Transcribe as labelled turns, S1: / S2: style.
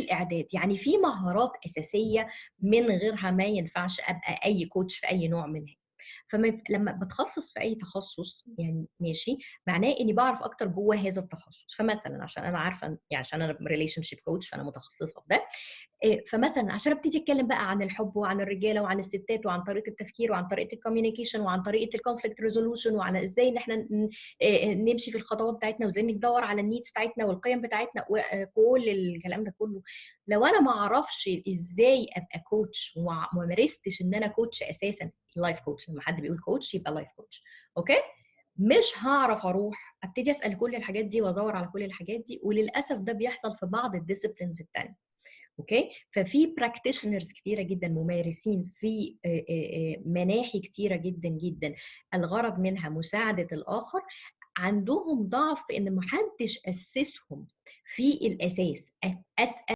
S1: الاعداد. يعني في مهارات اساسيه من غيرها ما ينفعش ابقى اي كوتش في اي نوع منها. لما بتخصص في اي تخصص يعني ماشي، معناه اني بعرف اكتر جوه هذا التخصص. فمثلا عشان انا عارفه يعني عشان انا ريليشن شيب كوتش فانا متخصصه في ده. فمثلا عشان ابتدي اتكلم بقى عن الحب وعن الرجاله وعن الستات وعن طريقه التفكير وعن طريقه الكوميونيكيشن وعن طريقه الكونفليكت ريزولوشن وعن ازاي ان احنا نمشي في الخطوات بتاعتنا وازاي ندور على النيدز بتاعتنا والقيم بتاعتنا وكل الكلام ده كله. لو انا ما اعرفش ازاي ابقى كوتش وما مارستش ان انا كوتش اساسا، لايف كوتش، لما حد بيقول كوتش يبقى لايف كوتش، اوكي، مش هعرف اروح ابتدي اسال كل الحاجات دي وادور على كل الحاجات دي. وللاسف ده بيحصل في بعض الديسيبلينز الثانيه. اوكي، ففي براكتيشنرز كتيره جدا ممارسين في مناحي كتيره جدا جدا الغرض منها مساعده الاخر، عندهم ضعف في ان محدش اسسهم في الاساس. اسال